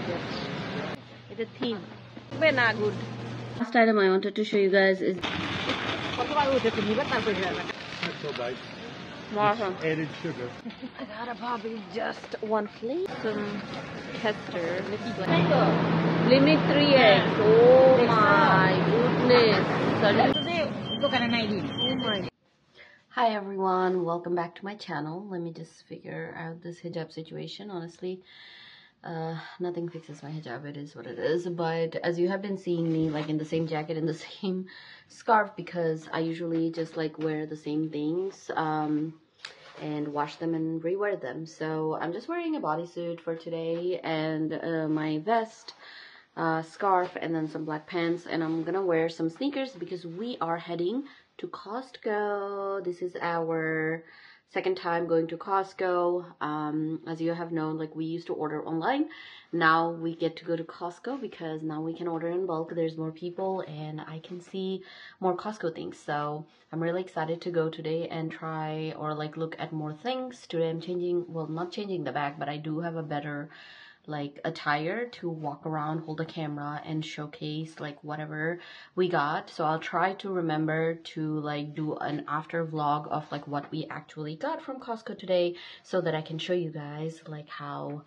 It's a theme. Good. Last item I wanted to show you guys is awesome. Added sugar. I got a Bobby just one plate. Some tester. Limit 3 eggs. Oh my goodness. Oh my. Hi everyone, welcome back to my channel. Let me just figure out this hijab situation. Honestly, nothing fixes my hijab. It is what it is. But as you have been seeing me like in the same jacket and the same scarf, because I usually just like wear the same things and wash them and rewear them. So I'm just wearing a bodysuit for today and my vest, scarf, and then some black pants, and I'm gonna wear some sneakers because we are heading to Costco. This is our second time going to Costco. As you have known, like we used to order online. Now we get to go to Costco because now we can order in bulk. There's more people and I can see more Costco things. So I'm really excited to go today and try or like look at more things. Today I'm changing, well, not changing the bag, but I do have a better like attire to walk around, hold a camera, and showcase like whatever we got. So I'll try to remember to like do an after vlog of like what we actually got from Costco today, so that I can show you guys like how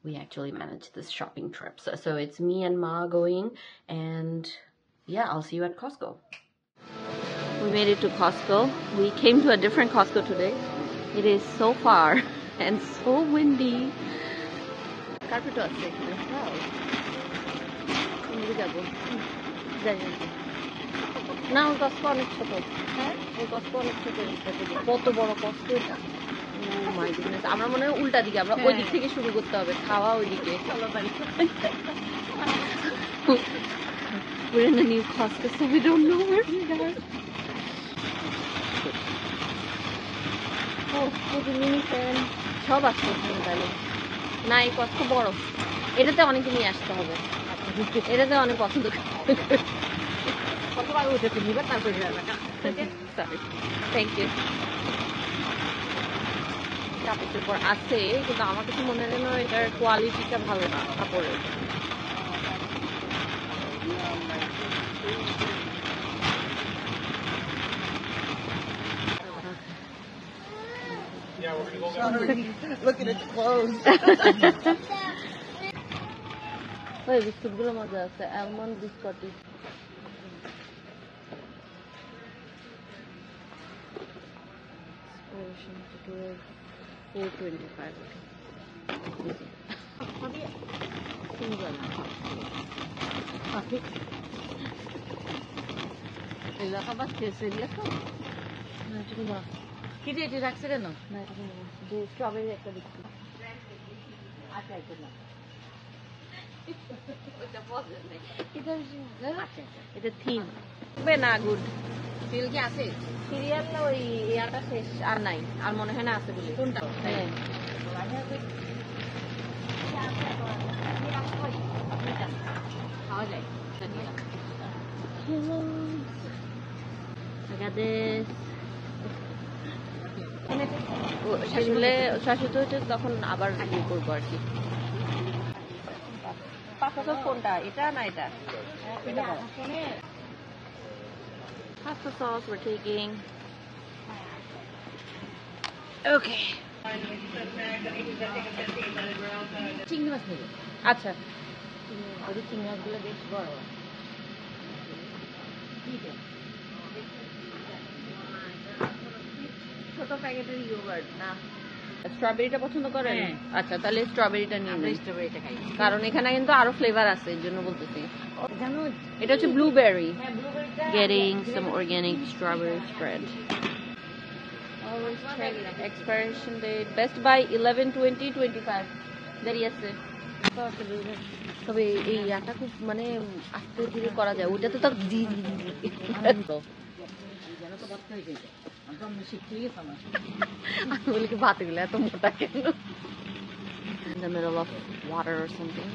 we actually managed this shopping trip. So it's me and Ma going, and yeah, I'll see you at Costco. We made it to Costco. We came to a different Costco today. It is so far and so windy. কার্পেটও আছে এখানে। যাবো জানি না, ওই Costco অনেক ছোট। হ্যাঁ, ওই কস্কো অনেক ছোট। কত বড় কস্কো এটা! ও মাই গুডনেস, আমরা মনে হয় উল্টা দিকে, আমরা ওই দিক থেকে শুরু করতে হবে, খাওয়া ওইদিকে। চলো বাড়ি। We're in a new Costco, so we don't know where we are. Oh, the mini fan. সব আছে এখানে তাহলে। না, এই কস্কো বড়। এটাতে অনেকে নিয়ে আসতে হবে। এটাতে অনেক পছন্দ করে। কতবার উঠেছে নিবে তারপরে যাবে। Sorry, thank you. কাপড়ের উপর আছে, কিন্তু আমার কাছে মনে হয় না এটার কোয়ালিটিটা ভালো না কাপড়ের। Yeah, we're gonna go looking at the clothes. ওই বিস্কুটগুলো মজা আছে, অ্যালমন্ড বিস্কুট। $4.25. কি রেটে রাখছে কেন? না, এটা যে স্ট্রবেরি একটা দিচ্ছি। আচ্ছা, এটা থিম না গুড। সিরিয়াল কি আছে? সিরিয়াল ওই ইয়াটা শেষ আর নাই, আর মনে হয় না আছে বলে। কোনটা? হ্যাঁ, খাওয়া যায়। শাশুড়ি হচ্ছে তখন আবার ইয়ে করবো আর কি। পাঁচশো কোনটা? এটা না এটা? Pasta sauce we're taking. Okay. চিংড়ি মাছ নেব। আচ্ছা, ওই চিংড়ি মাছগুলো বেশ বড়। ছোট প্যাকেটের ইয়োগার্ট না। স্ট্রবেরিটা পছন্দ করেন? আচ্ছা, তাহলে স্ট্রবেরিটা নিয়ে নেন। স্ট্রবেরিটা খাই, কারণ এখানে কিন্তু আরো ফ্লেভার আছে, এর জন্য বলতেছি। জানো এটা হচ্ছে blueberry. Getting some organic strawberry spread. Always check expiration date. Best by 11/20/25. দেরি আছে। তবে এই ইয়াটা খুব মানে আস্তে ধীরে করা যায়, ওটাতে তো জি জি জি। In the middle of water or something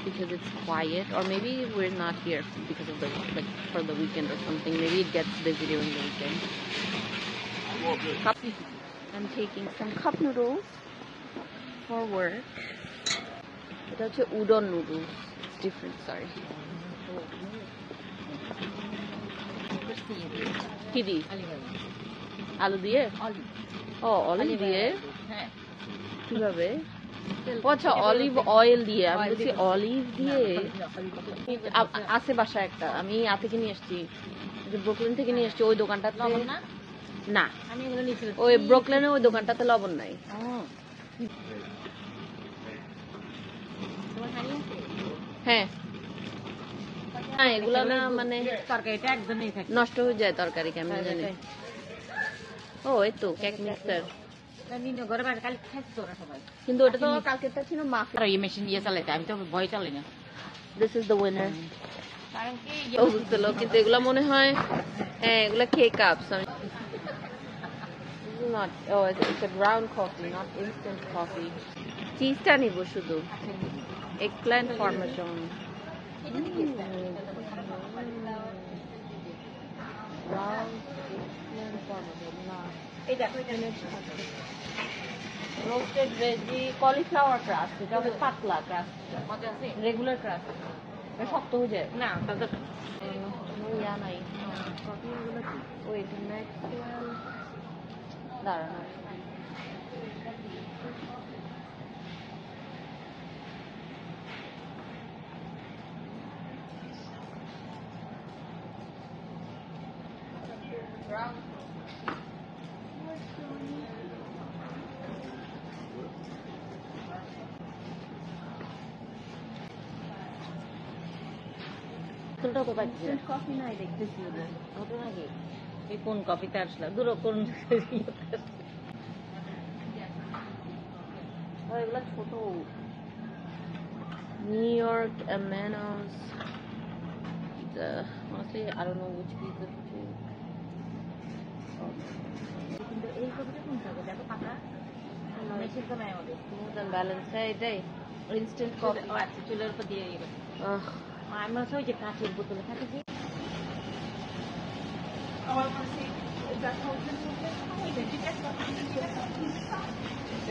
because it's quiet, or maybe we're not here because of the like for the weekend or something. Maybe it gets busy during the weekend. I'm taking some cup noodles for work. এটা হচ্ছে wouldn't noodles, different. Sorry, কি দি? আলু দিয়ে? ও, olive দিয়ে? কিভাবে? আচ্ছা, olive oil দিয়ে। আমি বলছি অলিভ দিয়ে। আছে বাসায় একটা, আমি থেকে নিয়ে এসছি, ব্রুকলিন থেকে নিয়ে এসছি। ওই দোকানটাতে না, ওই ব্রুকলিনে ওই দোকানটাতে লবণ নাই। হ্যাঁ, এগুলো না মানে তরকারিটা একদমই থাকে, নষ্ট হয়ে যায় তরকারি, কেমন জানি। ও, এই তো কেক মিক্সার, কিন্তু ওটা তো কালকেরটা ছিল মাফি। মেশিন দিয়ে চালাইতে, আমি তো ভয় চালাই না। This is the winner. কিন্তু এগুলা মনে হয়, হ্যাঁ, এগুলা cake cups. Not, oh, it's a ground coffee, not instant coffee. চিজটা নিব শুধু, eggplant parmesan. Roasted veggie, cauliflower crust. এটা হবে পাতলা crust, রেগুলার crust। এটা শক্ত হয়ে যায় না, ইয়া নাই। ওয়েট, ম্যাক্সওয়েল, দাঁড়ানো। কফি নাই দেখতেছি ওদের ওটা নাকি এই কোন কফিতে আসলা দূর কোন এগুলো ছোট। New York Amanos. Honestly, I don't know which piece of cake. কিন্তু এই কফিটা কোন থাকে দেখো পাতা মেশিন তো নাই আমাদের Smooth and balanced. এটাই ইনস্ট্যান্ট কফি। ও আচ্ছা, চুলের উপর দিয়ে ইয়ে করে। আমার ওই যে কাঁচের বোতলে থাকে যে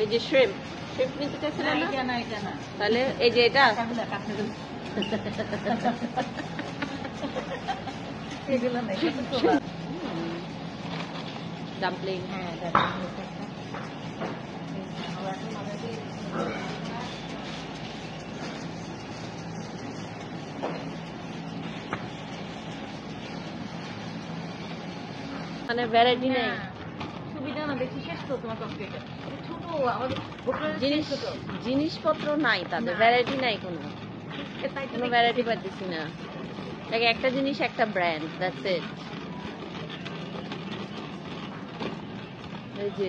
এই যে শ্রিম্প নিতে চাইছিলেন না? এটা না, এটা না, তাহলে এই যে এটা এগুলো নাই। ডাম্পলিং। হ্যাঁ, মানে ভ্যারাইটি নেই, সুবিধা না, দেখি শেষ তো তোমার কফিটা ছোট, আমাদের জিনিসপত্র নাই তাদের, ভ্যারাইটি নাই, কোনো ভ্যারাইটি পাচ্ছি না। একটা জিনিস, একটা ব্র্যান্ড, দ্যাটস ইট। এই যে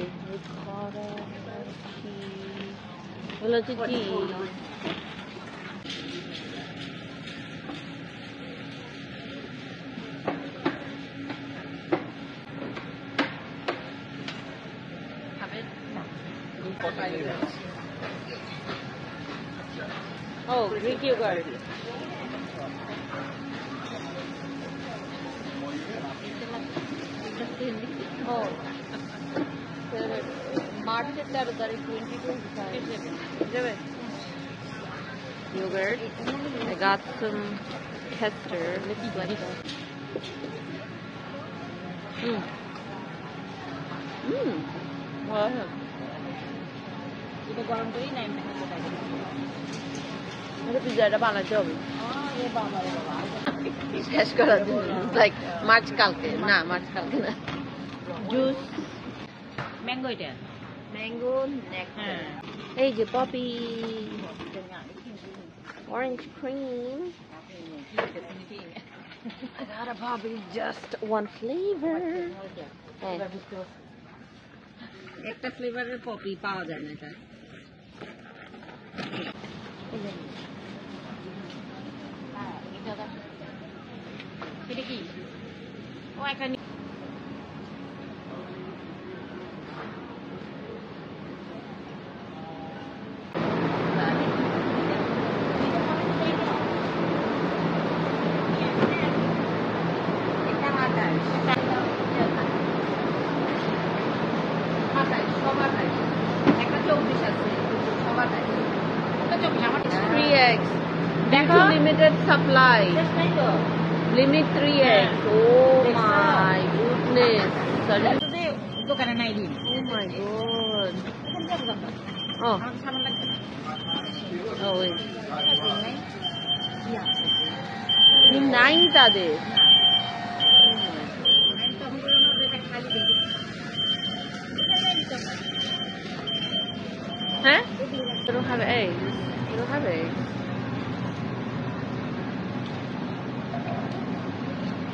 এগুলো হচ্ছে কি, oh, Greek yogurt. Oh, March 13 তারিখ 2025 yogurt. I got some Kester. Wow. এটা গরম করেই নাই পিজাটা বানাতে হবে শেষ করার জন্য। লাইক মার্চ কালকে না, জুস ম্যাঙ্গো, এটা ম্যাঙ্গো, এই যে poppy, orange cream. I got a poppy, just one flavor. একটা ফ্লেভারের পপি পাওয়া যায় না এটা। এটা কি? ও এখানে দেখো limited supply. শেষ নাই তো Limit 3x. Oh দেখছো? my goodness. Sorry. যদি দোকানে নাই দিন Oh my god. এখন যাবো দোকান Oh, আমার সামান লাগবে না oh wait. নাই কি আছে Dim 9 তাদের. না আমি তখন বললাম না যেটা খালি দেখি Huh? They don't have eggs. They don't have eggs.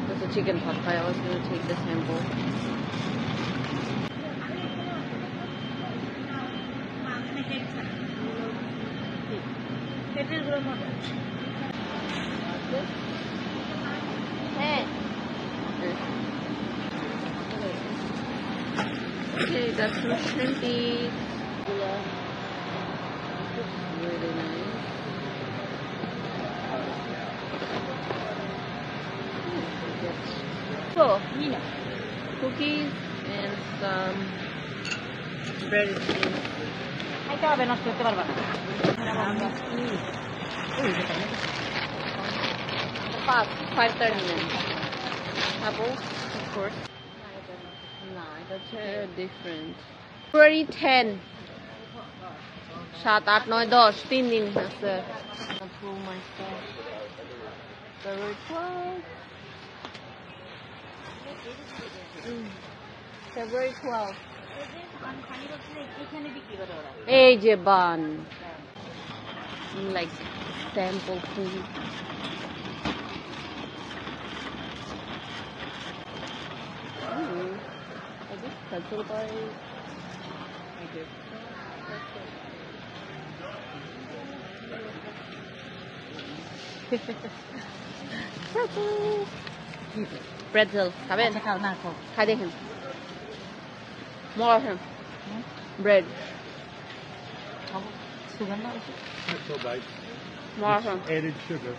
There's a chicken pot pie. I was going to take the sample. হ্যাঁ Okay, that's some shrimpy. Looks really nice. So, নিয়ে নাও cookies and some bread and cheese. খাইতে হবে নষ্ট করতে পারবা না Fast, 5:39. Apples, of course. No, that's different. February 10. 7, 8, 9, 10. 3 দিন আছে. Approve my stuff. February 12. February 12. এখানে বিক্রি করে ওরা এই যে বান. Like sample food. I guess pretzel bites. I guess. Pretzel. Pretzel. খাবেন? আচ্ছা খাও না খাও খাই দেখেন. More of him. Bread. খাবো সুগন্ধ আছে Pretzel bites. More of him. Added sugar.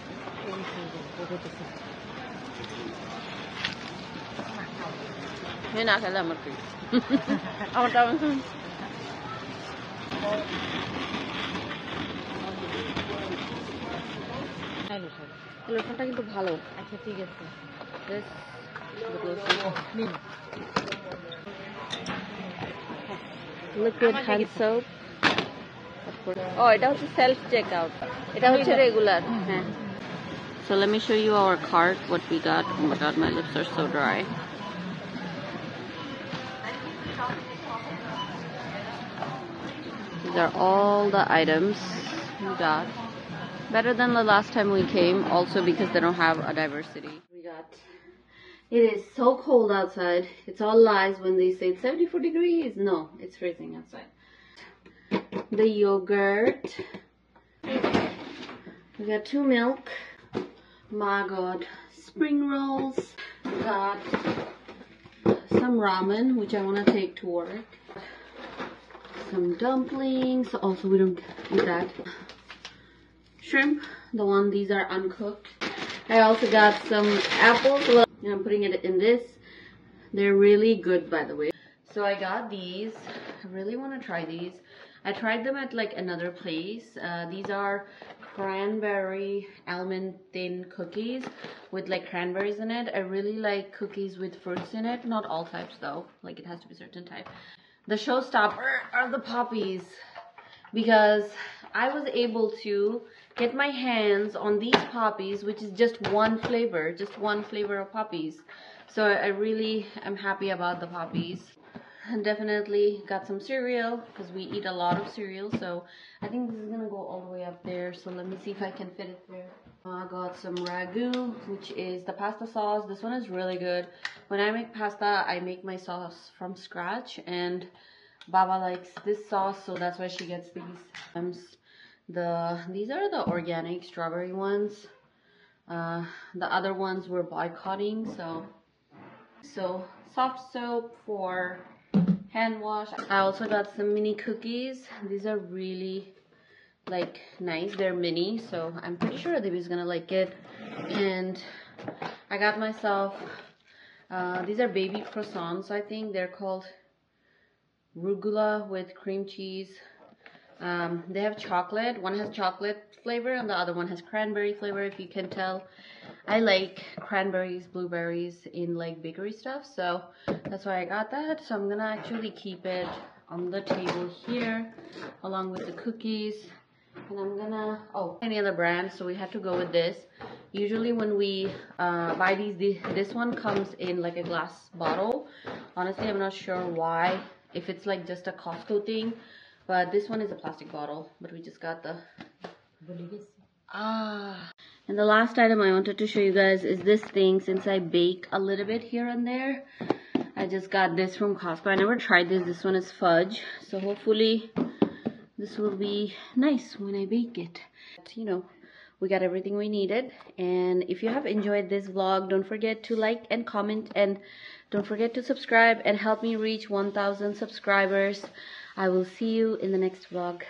Yun na, salamat ko. Ako tawag ko. লোশনটা কিন্তু ভালো. আচ্ছা ঠিক আছে This lotion. নিন Liquid hand soap. Of course. Oh, এটা হচ্ছে self checkout. এটা হচ্ছে regular. হ্যাঁ. So let me show you our cart, what we got. Oh my god, my lips are so dry. These are all the items we got. Better than the last time we came, also because they don't have a diversity. We got. It is so cold outside. It's all lies when they say it's 74 degrees. No, it's freezing outside. The yogurt. We got 2 milk. My god. Spring rolls. We got some ramen, which I want to take to work. Some dumplings. Also, we don't eat that. Shrimp. The one, these are uncooked. I also got some apples. Well, and I'm putting it in this. They're really good, by the way. So I got these. I really want to try these. I tried them at like another place. These are cranberry almond thin cookies with like cranberries in it. I really like cookies with fruits in it. Not all types though. Like it has to be a certain type. The showstopper are the poppies, because I was able to get my hands on these poppies, which is just one flavor of poppies. So I really am happy about the poppies. And definitely got some cereal, because we eat a lot of cereal, so I think this is gonna go all the way up there. So let me see if I can fit it there. I got some ragu, which is the pasta sauce. This one is really good. When I make pasta, I make my sauce from scratch, and Baba likes this sauce, so that's why she gets these. These are the organic strawberry ones. The other ones were boycotting, so soft soap for hand wash. I also got some mini cookies. These are really like nice. They're mini, so I'm pretty sure Debbie's gonna like it. And I got myself these are baby croissants. I think they're called rugula with cream cheese. They have chocolate. One has chocolate flavor and the other one has cranberry flavor. If you can tell, I like cranberries, blueberries in like bakery stuff, so that's why I got that. So I'm gonna actually keep it on the table here along with the cookies. And I'm gonna, oh, any other brand, so we had to go with this. Usually when we buy these, this one comes in like a glass bottle. Honestly, I'm not sure why, if it's like just a Costco thing, but this one is a plastic bottle, but we just got the, and the last item I wanted to show you guys is this thing. Since I bake a little bit here and there, I just got this from Costco. I never tried this. This one is fudge, so hopefully this will be nice when I bake it. You know, we got everything we needed. And if you have enjoyed this vlog, don't forget to like and comment, and don't forget to subscribe and help me reach 1,000 subscribers. I will see you in the next vlog.